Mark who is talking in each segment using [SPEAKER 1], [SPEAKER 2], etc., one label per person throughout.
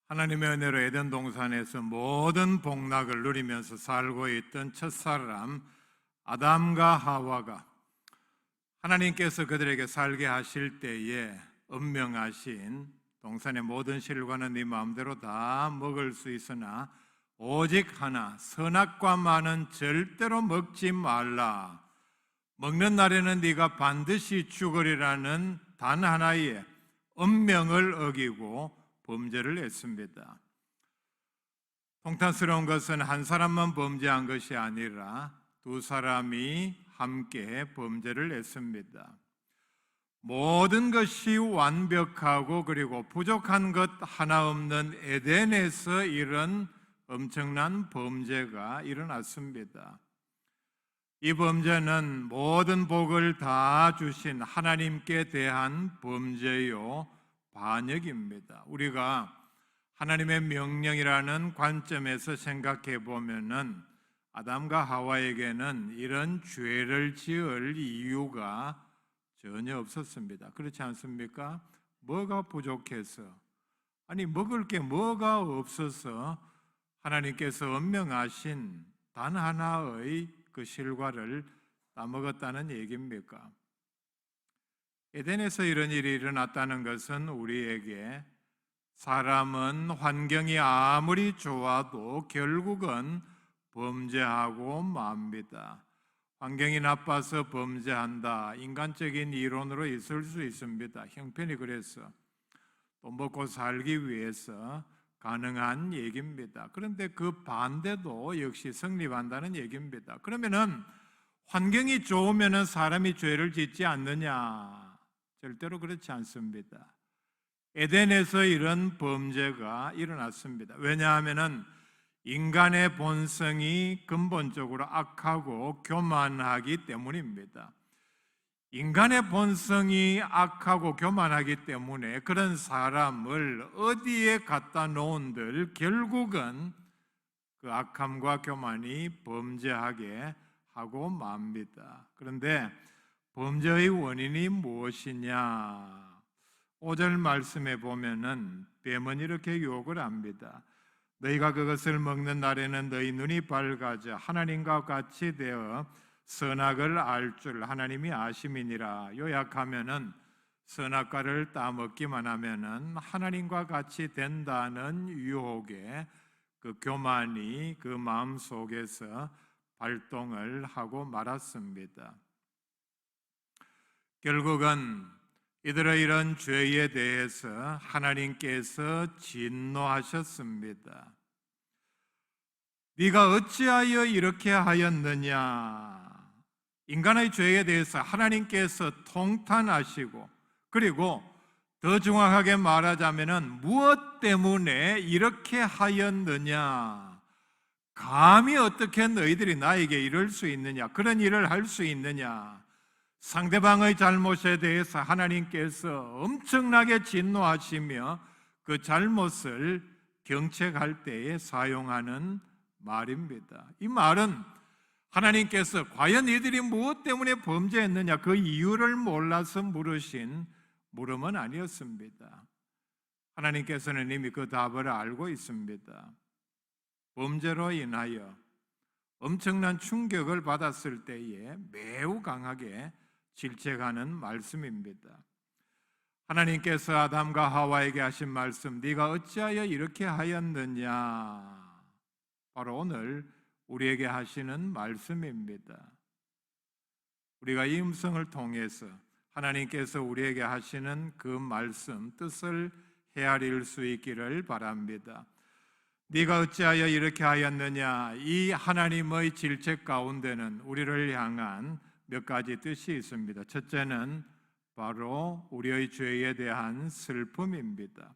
[SPEAKER 1] 하나님의 은혜로 에덴 동산에서 모든 복락을 누리면서 살고 있던 첫사람 아담과 하와가 하나님께서 그들에게 살게 하실 때에 음명하신 동산의 모든 실과는 네 마음대로 다 먹을 수 있으나 오직 하나 선악과 많은 절대로 먹지 말라. 먹는 날에는 네가 반드시 죽으리라는 단 하나의 음명을 어기고 범죄를 했습니다. 통탄스러운 것은 한 사람만 범죄한 것이 아니라 두 사람이 함께 범죄를 했습니다. 모든 것이 완벽하고 그리고 부족한 것 하나 없는 에덴에서 이런 엄청난 범죄가 일어났습니다. 이 범죄는 모든 복을 다 주신 하나님께 대한 범죄요 반역입니다. 우리가 하나님의 명령이라는 관점에서 생각해 보면은 아담과 하와에게는 이런 죄를 지을 이유가 전혀 없었습니다. 그렇지 않습니까? 뭐가 부족해서, 아니 먹을 게 뭐가 없어서 하나님께서 엄명하신 단 하나의 그 실과를 따먹었다는 얘기입니까? 에덴에서 이런 일이 일어났다는 것은 우리에게 사람은 환경이 아무리 좋아도 결국은 범죄하고 맙니다. 환경이 나빠서 범죄한다. 인간적인 이론으로 있을 수 있습니다. 형편이 그래서 돈 먹고 살기 위해서 가능한 얘기입니다. 그런데 그 반대도 역시 성립한다는 얘기입니다. 그러면은 환경이 좋으면은 사람이 죄를 짓지 않느냐? 절대로 그렇지 않습니다. 에덴에서 이런 범죄가 일어났습니다. 왜냐하면은 인간의 본성이 근본적으로 악하고 교만하기 때문입니다. 인간의 본성이 악하고 교만하기 때문에 그런 사람을 어디에 갖다 놓은들 결국은 그 악함과 교만이 범죄하게 하고 맙니다. 그런데 범죄의 원인이 무엇이냐? 5절 말씀에 보면은 뱀은 이렇게 유혹을 합니다. 너희가 그것을 먹는 날에는 너희 눈이 밝아져 하나님과 같이 되어 선악을 알 줄 하나님이 아심이니라. 요약하면은 선악과를 따먹기만 하면은 하나님과 같이 된다는 유혹에 그 교만이 그 마음 속에서 발동을 하고 말았습니다. 결국은 이들의 이런 죄에 대해서 하나님께서 진노하셨습니다. 네가 어찌하여 이렇게 하였느냐? 인간의 죄에 대해서 하나님께서 통탄하시고, 그리고 더 정확하게 말하자면 무엇 때문에 이렇게 하였느냐? 감히 어떻게 너희들이 나에게 이럴 수 있느냐? 그런 일을 할 수 있느냐? 상대방의 잘못에 대해서 하나님께서 엄청나게 진노하시며 그 잘못을 경책할 때에 사용하는 말입니다. 이 말은 하나님께서 과연 이들이 무엇 때문에 범죄했느냐 그 이유를 몰라서 물으신 물음은 아니었습니다. 하나님께서는 이미 그 답을 알고 있습니다. 범죄로 인하여 엄청난 충격을 받았을 때에 매우 강하게 질책하는 말씀입니다. 하나님께서 아담과 하와에게 하신 말씀, 네가 어찌하여 이렇게 하였느냐? 바로 오늘 우리에게 하시는 말씀입니다. 우리가 이 음성을 통해서 하나님께서 우리에게 하시는 그 말씀 뜻을 헤아릴 수 있기를 바랍니다. 네가 어찌하여 이렇게 하였느냐? 이 하나님의 질책 가운데는 우리를 향한 몇 가지 뜻이 있습니다. 첫째는 바로 우리의 죄에 대한 슬픔입니다.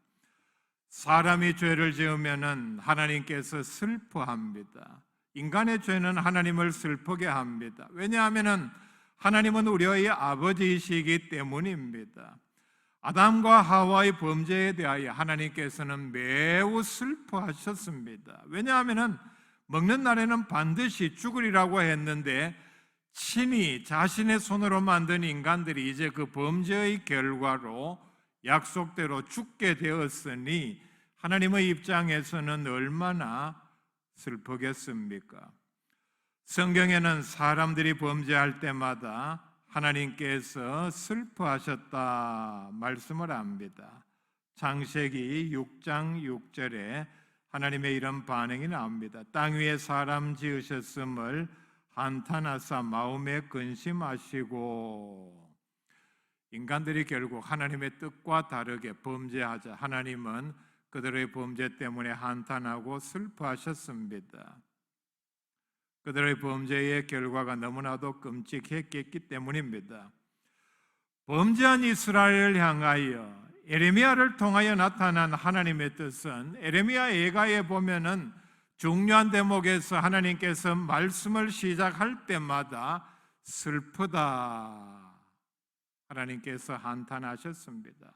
[SPEAKER 1] 사람이 죄를 지으면은 하나님께서 슬퍼합니다. 인간의 죄는 하나님을 슬프게 합니다. 왜냐하면은 하나님은 우리의 아버지이시기 때문입니다. 아담과 하와의 범죄에 대하여 하나님께서는 매우 슬퍼하셨습니다. 왜냐하면은 먹는 날에는 반드시 죽으리라고 했는데 친히 자신의 손으로 만든 인간들이 이제 그 범죄의 결과로 약속대로 죽게 되었으니 하나님의 입장에서는 얼마나 슬프겠습니까? 성경에는 사람들이 범죄할 때마다 하나님께서 슬퍼하셨다 말씀을 합니다. 창세기 6장 6절에 하나님의 이런 반응이 나옵니다. 땅 위에 사람 지으셨음을 한탄하사 마음에 근심하시고. 인간들이 결국 하나님의 뜻과 다르게 범죄하자 하나님은 그들의 범죄 때문에 한탄하고 슬퍼하셨습니다. 그들의 범죄의 결과가 너무나도 끔찍했기 때문입니다. 범죄한 이스라엘을 향하여 에레미야를 통하여 나타난 하나님의 뜻은 에레미야 예가에 보면은 중요한 대목에서 하나님께서 말씀을 시작할 때마다 슬프다 하나님께서 한탄하셨습니다.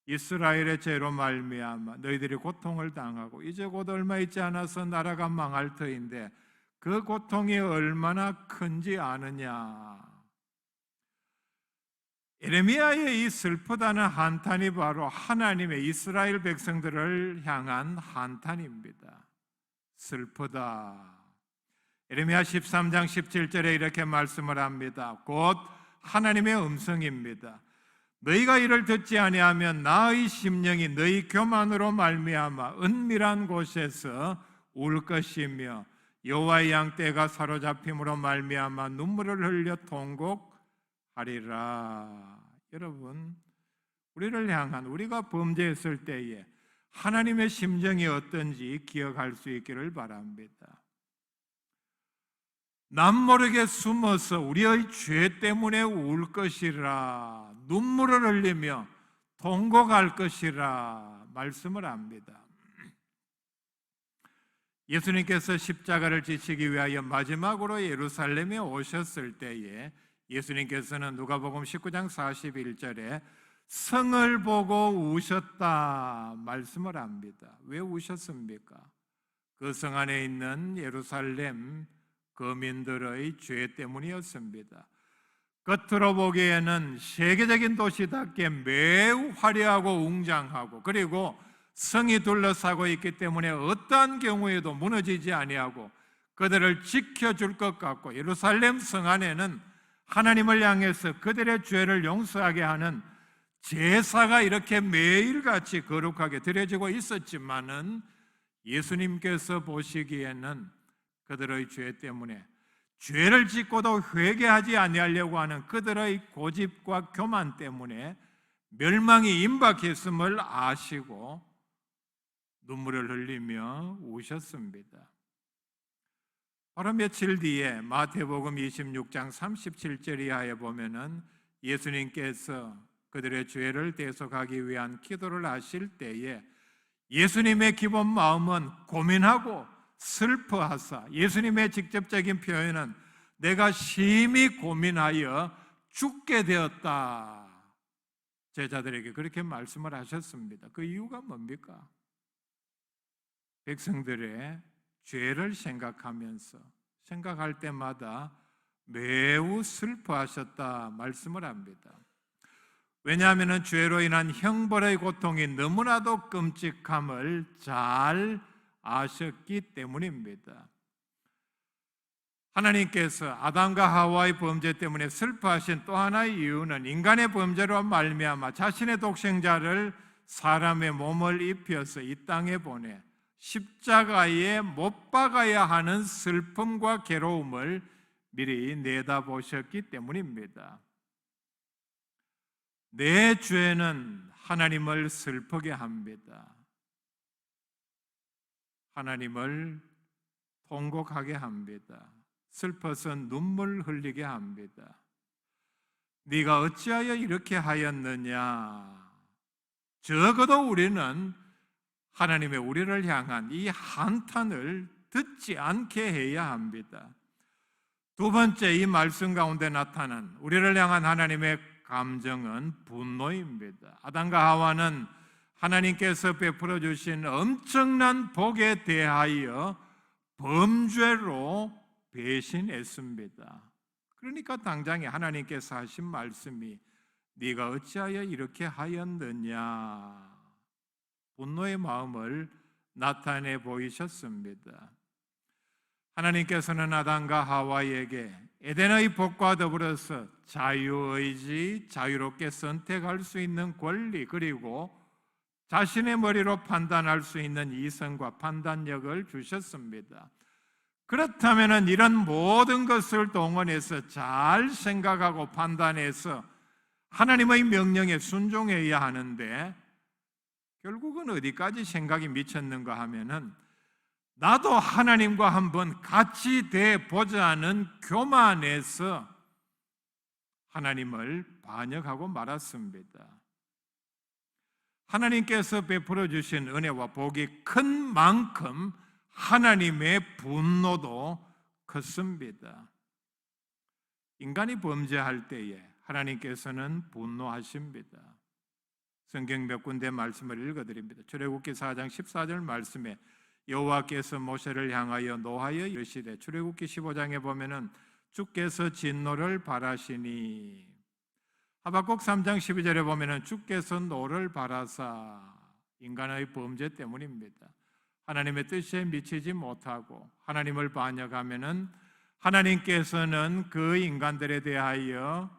[SPEAKER 1] 이스라엘의 죄로 말미암아 너희들이 고통을 당하고 이제 곧 얼마 있지 않아서 나라가 망할 터인데 그 고통이 얼마나 큰지 아느냐. 에레미야의 이 슬프다는 한탄이 바로 하나님의 이스라엘 백성들을 향한 한탄입니다. 슬프다. 에레미야 13장 17절에 이렇게 말씀을 합니다. 곧 하나님의 음성입니다. 너희가 이를 듣지 아니하면 나의 심령이 너희 교만으로 말미암아 은밀한 곳에서 울 것이며 여호와의 양 떼가 사로잡힘으로 말미암아 눈물을 흘려 통곡하리라. 여러분, 우리를 향한 우리가 범죄했을 때에 하나님의 심정이 어떤지 기억할 수 있기를 바랍니다. 남모르게 숨어서 우리의 죄 때문에 울 것이라, 눈물을 흘리며 통곡할 것이라 말씀을 합니다. 예수님께서 십자가를 지시기 위하여 마지막으로 예루살렘에 오셨을 때에 예수님께서는 누가복음 19장 41절에 성을 보고 우셨다 말씀을 합니다. 왜 우셨습니까? 그 성 안에 있는 예루살렘 거민들의 죄 때문이었습니다. 겉으로 보기에는 세계적인 도시답게 매우 화려하고 웅장하고 그리고 성이 둘러싸고 있기 때문에 어떠한 경우에도 무너지지 아니하고 그들을 지켜줄 것 같고 예루살렘 성 안에는 하나님을 향해서 그들의 죄를 용서하게 하는 제사가 이렇게 매일같이 거룩하게 드려지고 있었지만은 예수님께서 보시기에는 그들의 죄 때문에 죄를 짓고도 회개하지 아니하려고 하는 그들의 고집과 교만 때문에 멸망이 임박했음을 아시고 눈물을 흘리며 우셨습니다. 바로 며칠 뒤에 마태복음 26장 37절 이하에 보면은 예수님께서 그들의 죄를 대속하기 위한 기도를 하실 때에 예수님의 기본 마음은 고민하고 슬퍼하사 예수님의 직접적인 표현은 내가 심히 고민하여 죽게 되었다. 제자들에게 그렇게 말씀을 하셨습니다. 그 이유가 뭡니까? 백성들의 죄를 생각할 때마다 매우 슬퍼하셨다 말씀을 합니다. 왜냐하면 죄로 인한 형벌의 고통이 너무나도 끔찍함을 잘 아셨기 때문입니다. 하나님께서 아담과 하와의 범죄 때문에 슬퍼하신 또 하나의 이유는 인간의 범죄로 말미암아 자신의 독생자를 사람의 몸을 입혀서 이 땅에 보내 십자가에 못 박아야 하는 슬픔과 괴로움을 미리 내다보셨기 때문입니다. 내 죄는 하나님을 슬프게 합니다. 하나님을 통곡하게 합니다. 슬퍼서 눈물 흘리게 합니다. 네가 어찌하여 이렇게 하였느냐? 적어도 우리는 하나님의 우리를 향한 이 한탄을 듣지 않게 해야 합니다. 두 번째, 이 말씀 가운데 나타난 우리를 향한 하나님의 감정은 분노입니다. 아담과 하와는 하나님께서 베풀어 주신 엄청난 복에 대하여 범죄로 배신했습니다. 그러니까 당장에 하나님께서 하신 말씀이 네가 어찌하여 이렇게 하였느냐? 분노의 마음을 나타내 보이셨습니다. 하나님께서는 아담과 하와에게 에덴의 복과 더불어서 자유의지, 자유롭게 선택할 수 있는 권리, 그리고 자신의 머리로 판단할 수 있는 이성과 판단력을 주셨습니다. 그렇다면 이런 모든 것을 동원해서 잘 생각하고 판단해서 하나님의 명령에 순종해야 하는데, 결국은 어디까지 생각이 미쳤는가 하면은 나도 하나님과 한번 같이 돼 보자는 교만에서 하나님을 반역하고 말았습니다. 하나님께서 베풀어 주신 은혜와 복이 큰 만큼 하나님의 분노도 컸습니다. 인간이 범죄할 때에 하나님께서는 분노하십니다. 성경 몇 군데 말씀을 읽어드립니다. 출애굽기 4장 14절 말씀에 여호와께서 모세를 향하여 노하여 이르시되, 출애굽기 15장에 보면은 주께서 진노를 바라시니, 하박국 3장 12절에 보면은 주께서 노를 바라사, 인간의 범죄 때문입니다. 하나님의 뜻에 미치지 못하고 하나님을 반역하면은 하나님께서는 그 인간들에 대하여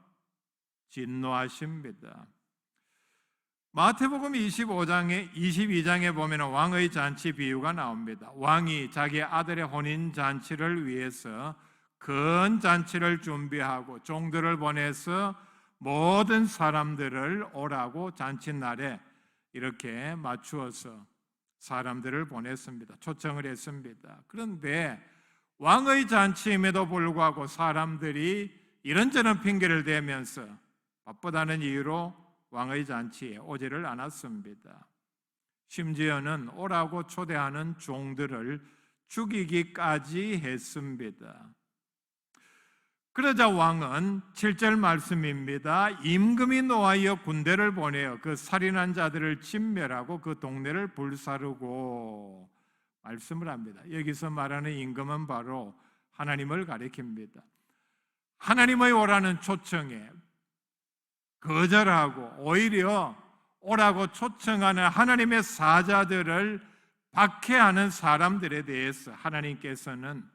[SPEAKER 1] 진노하십니다. 마태복음 22장에 보면 왕의 잔치 비유가 나옵니다. 왕이 자기 아들의 혼인 잔치를 위해서 큰 잔치를 준비하고 종들을 보내서 모든 사람들을 오라고 잔치날에 이렇게 맞추어서 사람들을 보냈습니다. 초청을 했습니다. 그런데 왕의 잔치임에도 불구하고 사람들이 이런저런 핑계를 대면서 바쁘다는 이유로 왕의 잔치에 오지를 않았습니다. 심지어는 오라고 초대하는 종들을 죽이기까지 했습니다. 그러자 왕은 7절 말씀입니다. 임금이 노하여 군대를 보내어 그 살인한 자들을 진멸하고 그 동네를 불사르고 말씀을 합니다. 여기서 말하는 임금은 바로 하나님을 가리킵니다. 하나님의 오라는 초청에 거절하고 오히려 오라고 초청하는 하나님의 사자들을 박해하는 사람들에 대해서 하나님께서는,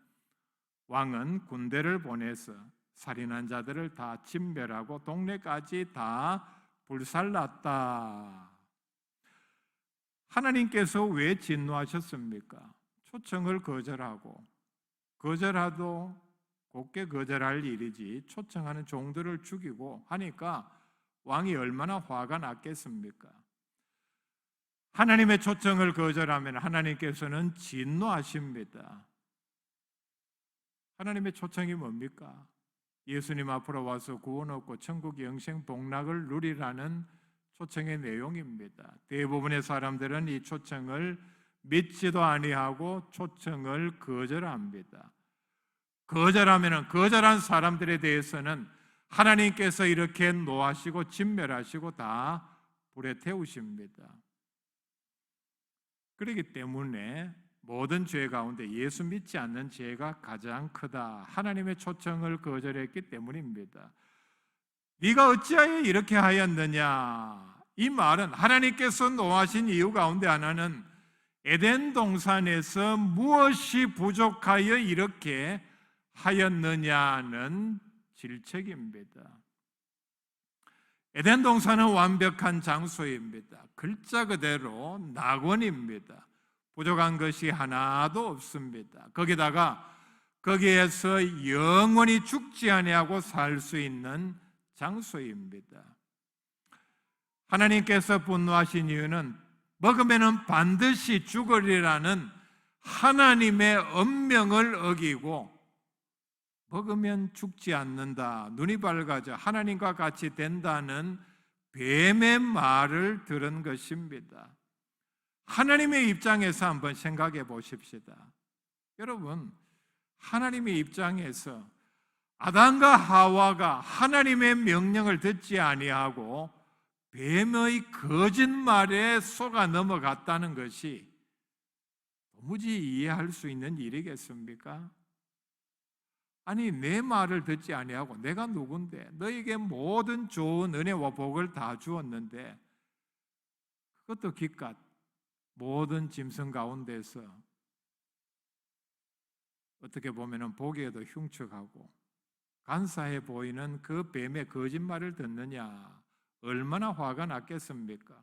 [SPEAKER 1] 왕은 군대를 보내서 살인한 자들을 다 진멸하고 동네까지 다 불살랐다. 하나님께서 왜 진노하셨습니까? 초청을 거절하도 곱게 거절할 일이지 초청하는 종들을 죽이고 하니까 왕이 얼마나 화가 났겠습니까? 하나님의 초청을 거절하면 하나님께서는 진노하십니다. 하나님의 초청이 뭡니까? 예수님 앞으로 와서 구원 얻고 천국 영생 복락을 누리라는 초청의 내용입니다. 대부분의 사람들은 이 초청을 믿지도 아니하고 초청을 거절합니다. 거절하면 거절한 사람들에 대해서는 하나님께서 이렇게 노하시고 진멸하시고 다 불에 태우십니다. 그렇기 때문에 모든 죄 가운데 예수 믿지 않는 죄가 가장 크다. 하나님의 초청을 거절했기 때문입니다. 네가 어찌하여 이렇게 하였느냐? 이 말은 하나님께서 노하신 이유 가운데 하나는 에덴 동산에서 무엇이 부족하여 이렇게 하였느냐는 질책입니다. 에덴 동산은 완벽한 장소입니다. 글자 그대로 낙원입니다. 부족한 것이 하나도 없습니다. 거기에서 영원히 죽지 아니하고 살 수 있는 장소입니다. 하나님께서 분노하신 이유는 먹으면 반드시 죽으리라는 하나님의 엄명을 어기고 먹으면 죽지 않는다, 눈이 밝아져 하나님과 같이 된다는 뱀의 말을 들은 것입니다. 하나님의 입장에서 한번 생각해 보십시다. 여러분, 하나님의 입장에서 아담과 하와가 하나님의 명령을 듣지 아니하고 뱀의 거짓말에 속아 넘어갔다는 것이 도무지 이해할 수 있는 일이겠습니까? 아니, 내 말을 듣지 아니하고 내가 누군데 너에게 모든 좋은 은혜와 복을 다 주었는데 그것도 기껏 모든 짐승 가운데서 어떻게 보면 보기에도 흉측하고 간사해 보이는 그 뱀의 거짓말을 듣느냐, 얼마나 화가 났겠습니까?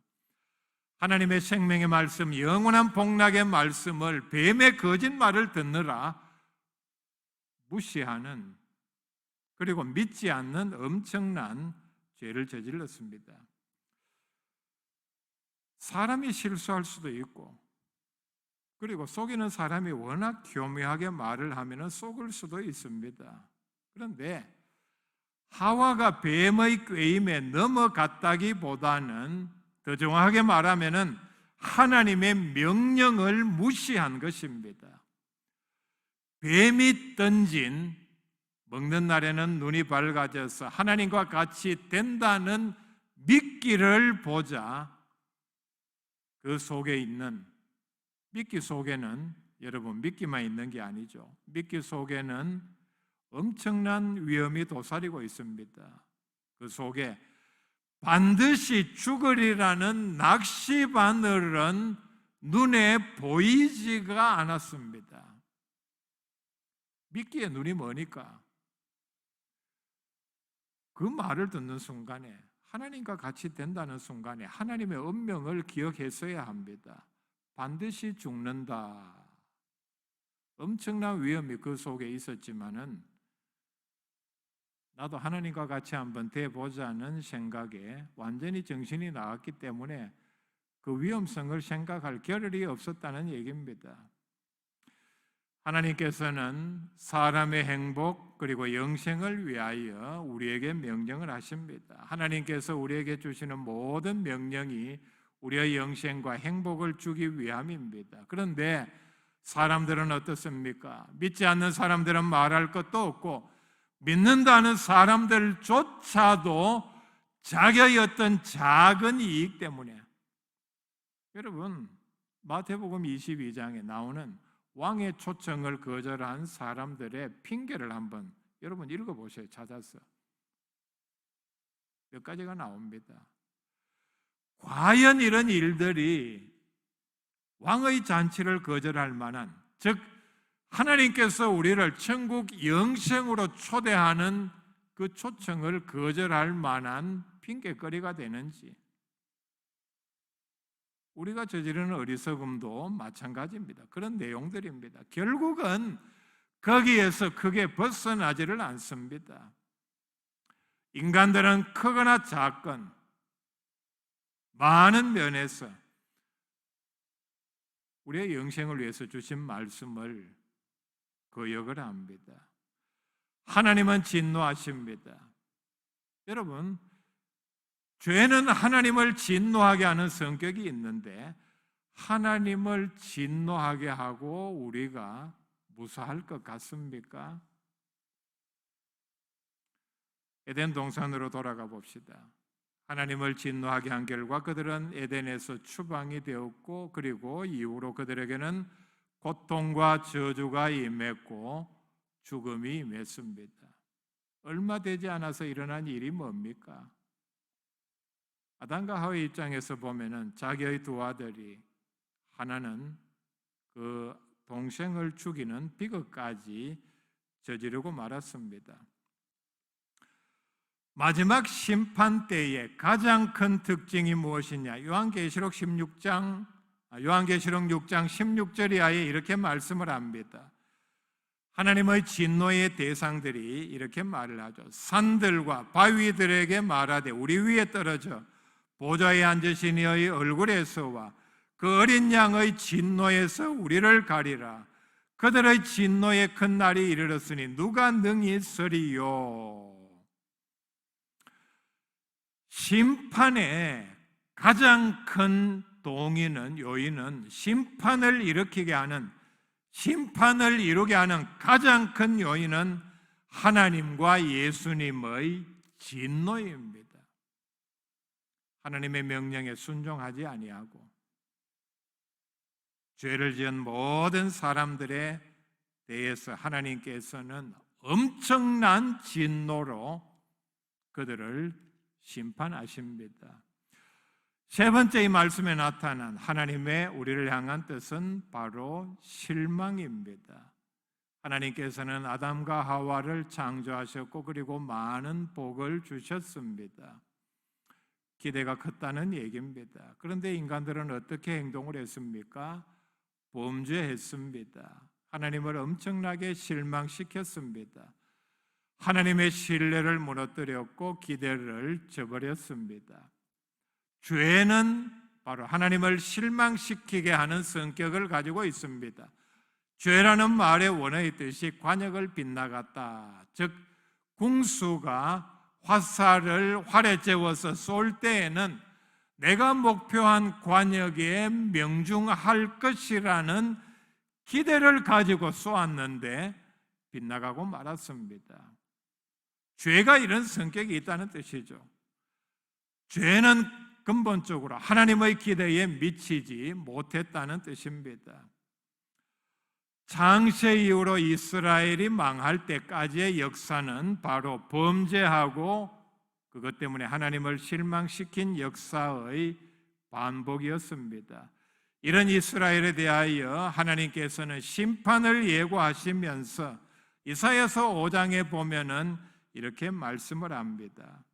[SPEAKER 1] 하나님의 생명의 말씀, 영원한 복락의 말씀을 뱀의 거짓말을 듣느라 무시하는, 그리고 믿지 않는 엄청난 죄를 저질렀습니다. 사람이 실수할 수도 있고, 그리고 속이는 사람이 워낙 교묘하게 말을 하면 속을 수도 있습니다. 그런데 하와가 뱀의 꾀임에 넘어갔다기보다는 더 정확하게 말하면 하나님의 명령을 무시한 것입니다. 뱀이 던진 먹는 날에는 눈이 밝아져서 하나님과 같이 된다는 미끼를 보자 그 속에 있는, 미끼 속에는 여러분 미끼만 있는 게 아니죠. 미끼 속에는 엄청난 위험이 도사리고 있습니다. 그 속에 반드시 죽으리라는 낚시 바늘은 눈에 보이지가 않았습니다. 미끼에 눈이 머니까 그 말을 듣는 순간에, 하나님과 같이 된다는 순간에 하나님의 운명을 기억했어야 합니다. 반드시 죽는다. 엄청난 위험이 그 속에 있었지만은 나도 하나님과 같이 한번 돼보자는 생각에 완전히 정신이 나갔기 때문에 그 위험성을 생각할 겨를이 없었다는 얘기입니다. 하나님께서는 사람의 행복 그리고 영생을 위하여 우리에게 명령을 하십니다. 하나님께서 우리에게 주시는 모든 명령이 우리의 영생과 행복을 주기 위함입니다. 그런데 사람들은 어떻습니까? 믿지 않는 사람들은 말할 것도 없고, 믿는다는 사람들조차도 자기의 어떤 작은 이익 때문에, 여러분 마태복음 22장에 나오는 왕의 초청을 거절한 사람들의 핑계를 한번 여러분 읽어보세요. 찾아서 몇 가지가 나옵니다. 과연 이런 일들이 왕의 잔치를 거절할 만한, 즉 하나님께서 우리를 천국 영생으로 초대하는 그 초청을 거절할 만한 핑계거리가 되는지, 우리가 저지르는 어리석음도 마찬가지입니다. 그런 내용들입니다. 결국은 거기에서 크게 벗어나지를 않습니다. 인간들은 크거나 작건 많은 면에서 우리의 영생을 위해서 주신 말씀을 거역을 합니다. 하나님은 진노하십니다. 여러분, 죄는 하나님을 진노하게 하는 성격이 있는데 하나님을 진노하게 하고 우리가 무사할 것 같습니까? 에덴 동산으로 돌아가 봅시다. 하나님을 진노하게 한 결과 그들은 에덴에서 추방이 되었고, 그리고 이후로 그들에게는 고통과 저주가 임했고 죽음이 임했습니다. 얼마 되지 않아서 일어난 일이 뭡니까? 아담과 하와의 입장에서 보면은 자기의 두 아들이, 하나는 그 동생을 죽이는 비극까지 저지르고 말았습니다. 마지막 심판 때의 가장 큰 특징이 무엇이냐? 요한계시록 6장 16절 이하에 이렇게 말씀을 합니다. 하나님의 진노의 대상들이 이렇게 말을 하죠. 산들과 바위들에게 말하되 우리 위에 떨어져 보좌에 앉으신 이의 얼굴에서와 그 어린 양의 진노에서 우리를 가리라. 그들의 진노의 큰 날이 이르렀으니 누가 능히 서리요. 심판의 가장 큰 요인은 심판을 이루게 하는 가장 큰 요인은 하나님과 예수님의 진노입니다. 하나님의 명령에 순종하지 아니하고 죄를 지은 모든 사람들에 대해서 하나님께서는 엄청난 진노로 그들을 심판하십니다. 세 번째 이 말씀에 나타난 하나님의 우리를 향한 뜻은 바로 실망입니다. 하나님께서는 아담과 하와를 창조하셨고 그리고 많은 복을 주셨습니다. 기대가 컸다는 얘기입니다. 그런데 인간들은 어떻게 행동을 했습니까? 범죄했습니다. 하나님을 엄청나게 실망시켰습니다. 하나님의 신뢰를 무너뜨렸고 기대를 저버렸습니다. 죄는 바로 하나님을 실망시키게 하는 성격을 가지고 있습니다. 죄라는 말의 원어의 뜻이 관역을 빗나갔다. 즉 궁수가 화살을 활에 재워서 쏠 때에는 내가 목표한 관역에 명중할 것이라는 기대를 가지고 쏘았는데 빗나가고 말았습니다. 죄가 이런 성격이 있다는 뜻이죠. 죄는 근본적으로 하나님의 기대에 미치지 못했다는 뜻입니다. 창세 이후로 이스라엘이 망할 때까지의 역사는 바로 범죄하고 그것 때문에 하나님을 실망시킨 역사의 반복이었습니다. 이런 이스라엘에 대하여 하나님께서는 심판을 예고하시면서 이사야서 5장에 보면은 이렇게 말씀을 합니다.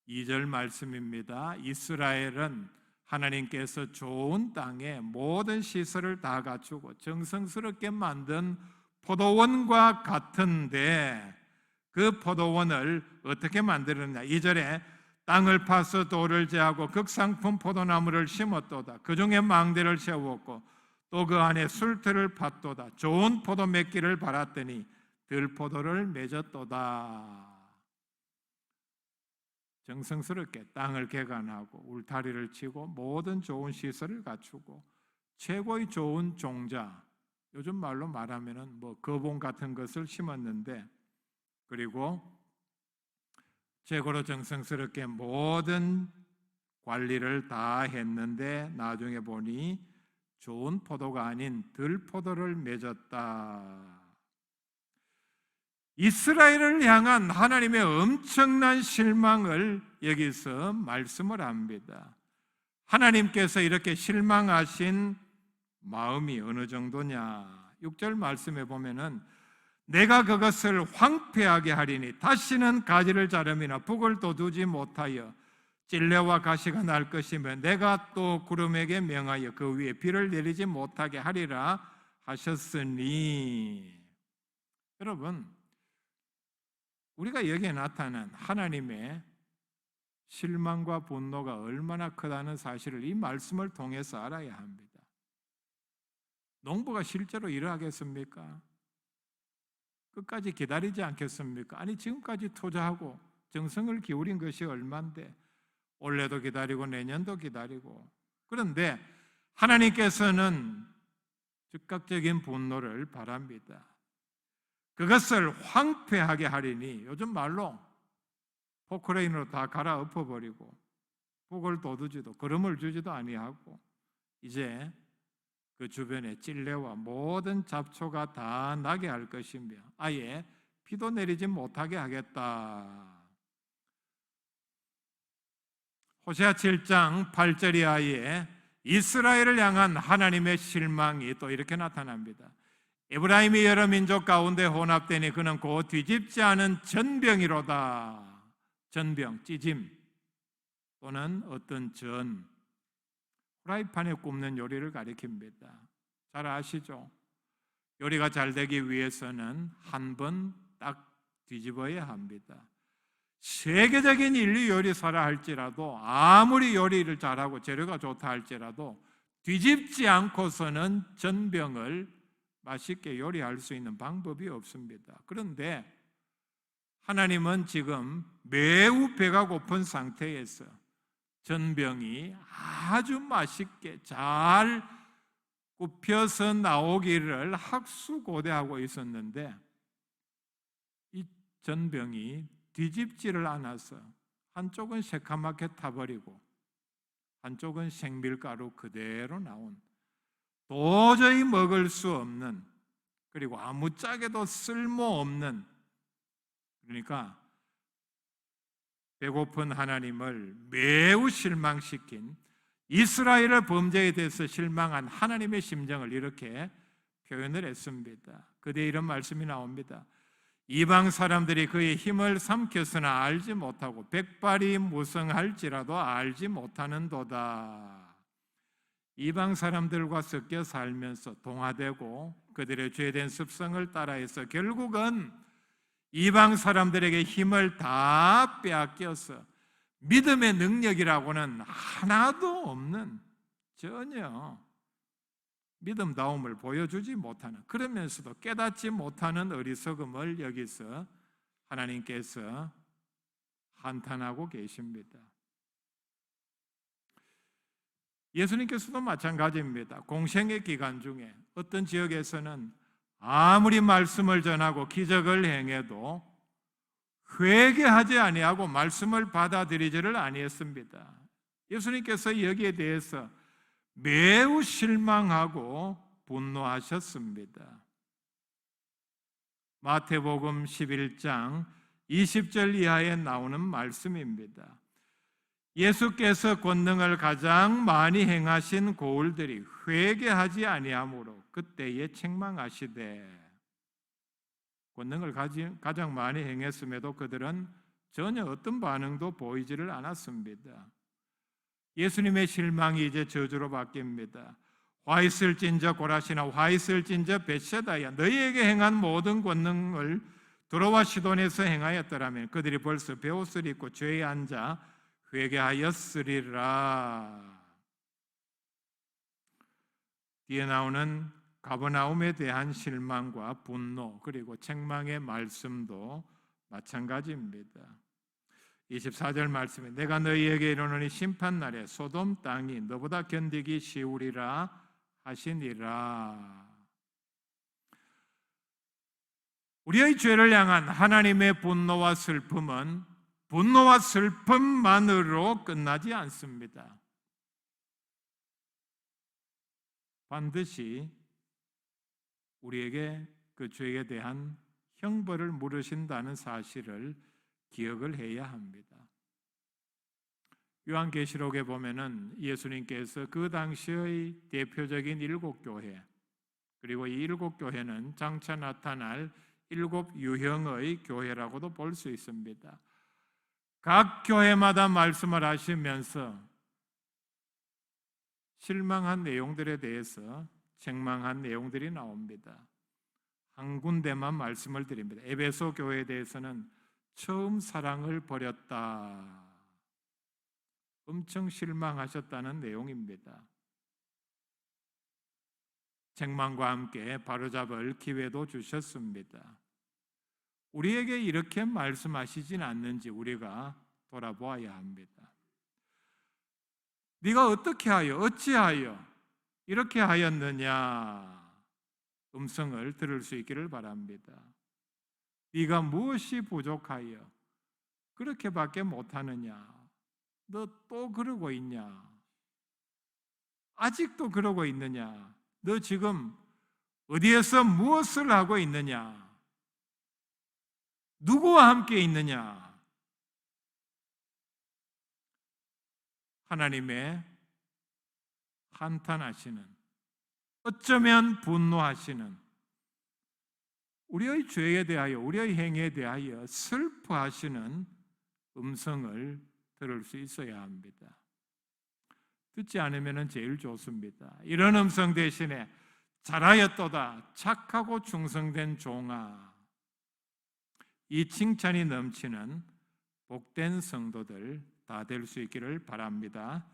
[SPEAKER 1] 2절 말씀입니다. 이스라엘은 하나님께서 좋은 땅에 모든 시설을 다 갖추고 정성스럽게 만든 포도원과 같은데 그 포도원을 어떻게 만들었냐? 2절에 땅을 파서 돌을 제하고 극상품 포도나무를 심었도다. 그 중에 망대를 세웠고 또 그 안에 술틀을 팠도다. 좋은 포도 맺기를 바랐더니 들포도를 맺었도다. 정성스럽게 땅을 개간하고 울타리를 치고 모든 좋은 시설을 갖추고 최고의 좋은 종자, 요즘 말로 말하면은 거봉 같은 것을 심었는데, 그리고 최고로 정성스럽게 모든 관리를 다 했는데 나중에 보니 좋은 포도가 아닌 들포도를 맺었다. 이스라엘을 향한 하나님의 엄청난 실망을 여기서 말씀을 합니다. 하나님께서 이렇게 실망하신 마음이 어느 정도냐? 6절 말씀에 보면은 내가 그것을 황폐하게 하리니 다시는 가지를 자름이나 북을 돋우지 못하여 찔레와 가시가 날 것이며 내가 또 구름에게 명하여 그 위에 비를 내리지 못하게 하리라 하셨으니. 여러분, 우리가 여기에 나타난 하나님의 실망과 분노가 얼마나 크다는 사실을 이 말씀을 통해서 알아야 합니다. 농부가 실제로 일을 하겠습니까? 끝까지 기다리지 않겠습니까? 아니, 지금까지 투자하고 정성을 기울인 것이 얼만데 올해도 기다리고 내년도 기다리고. 그런데 하나님께서는 즉각적인 분노를 바랍니다. 그것을 황폐하게 하리니, 요즘 말로 포크레인으로 다 갈아엎어버리고 북을 돋우지도 거름을 주지도 아니하고 이제 그 주변에 찔레와 모든 잡초가 다 나게 할 것이며 아예 비도 내리지 못하게 하겠다. 호세아 7장 8절 이하에 이스라엘을 향한 하나님의 실망이 또 이렇게 나타납니다. 에브라임이 여러 민족 가운데 혼합되니 그는 곧 뒤집지 않은 전병이로다. 전병, 찌짐 또는 어떤 전, 프라이팬에 굽는 요리를 가리킵니다. 잘 아시죠? 요리가 잘 되기 위해서는 한 번 딱 뒤집어야 합니다. 세계적인 인류 요리사라 할지라도 아무리 요리를 잘하고 재료가 좋다 할지라도 뒤집지 않고서는 전병을 맛있게 요리할 수 있는 방법이 없습니다. 그런데 하나님은 지금 매우 배가 고픈 상태에서 전병이 아주 맛있게 잘 굽혀서 나오기를 학수고대하고 있었는데 이 전병이 뒤집지를 않아서 한쪽은 새카맣게 타버리고 한쪽은 생밀가루 그대로 나온 도저히 먹을 수 없는, 그리고 아무짝에도 쓸모없는, 그러니까 배고픈 하나님을 매우 실망시킨 이스라엘의 범죄에 대해서 실망한 하나님의 심정을 이렇게 표현을 했습니다. 그때 이런 말씀이 나옵니다. 이방 사람들이 그의 힘을 삼켰으나 알지 못하고 백발이 무성할지라도 알지 못하는도다. 이방 사람들과 섞여 살면서 동화되고 그들의 죄된 습성을 따라해서 결국은 이방 사람들에게 힘을 다 빼앗겨서 믿음의 능력이라고는 하나도 없는, 전혀 믿음다움을 보여주지 못하는, 그러면서도 깨닫지 못하는 어리석음을 여기서 하나님께서 한탄하고 계십니다. 예수님께서도 마찬가지입니다. 공생의 기간 중에 어떤 지역에서는 아무리 말씀을 전하고 기적을 행해도 회개하지 아니하고 말씀을 받아들이지를 아니했습니다. 예수님께서 여기에 대해서 매우 실망하고 분노하셨습니다. 마태복음 11장 20절 이하에 나오는 말씀입니다. 예수께서 권능을 가장 많이 행하신 고을들이 회개하지 아니하므로 그때에 책망하시되, 권능을 가장 많이 행했음에도 그들은 전혀 어떤 반응도 보이지를 않았습니다. 예수님의 실망이 이제 저주로 바뀝니다. 화 있을진저 고라시나 화 있을진저 벳세다야, 너희에게 행한 모든 권능을 두로와 시돈에서 행하였더라면 그들이 벌써 베옷을 입고 죄에 앉아 회개하였으리라. 뒤에 나오는 가버나움에 대한 실망과 분노 그리고 책망의 말씀도 마찬가지입니다. 24절 말씀에 내가 너희에게 이르노니 심판날에 소돔 땅이 너보다 견디기 쉬우리라 하시니라. 우리의 죄를 향한 하나님의 분노와 슬픔은 분노와 슬픔만으로 끝나지 않습니다. 반드시 우리에게 그 죄에 대한 형벌을 물으신다는 사실을 기억을 해야 합니다. 요한계시록에 보면은 예수님께서 그 당시의 대표적인 7교회, 그리고 이 7교회는 장차 나타날 7 유형의 교회라고도 볼 수 있습니다. 각 교회마다 말씀을 하시면서 실망한 내용들에 대해서 책망한 내용들이 나옵니다. 한 군데만 말씀을 드립니다. 에베소 교회에 대해서는 처음 사랑을 버렸다, 엄청 실망하셨다는 내용입니다. 책망과 함께 바로잡을 기회도 주셨습니다. 우리에게 이렇게 말씀하시진 않는지 우리가 돌아보아야 합니다. 네가 어떻게 하여 어찌하여 이렇게 하였느냐 음성을 들을 수 있기를 바랍니다. 네가 무엇이 부족하여 그렇게밖에 못하느냐, 너 또 그러고 있냐, 아직도 그러고 있느냐, 너 지금 어디에서 무엇을 하고 있느냐, 누구와 함께 있느냐. 하나님의 한탄하시는, 어쩌면 분노하시는, 우리의 죄에 대하여 우리의 행위에 대하여 슬퍼하시는 음성을 들을 수 있어야 합니다. 듣지 않으면 제일 좋습니다. 이런 음성 대신에 잘하였도다 착하고 충성된 종아, 이 칭찬이 넘치는 복된 성도들 다 될 수 있기를 바랍니다.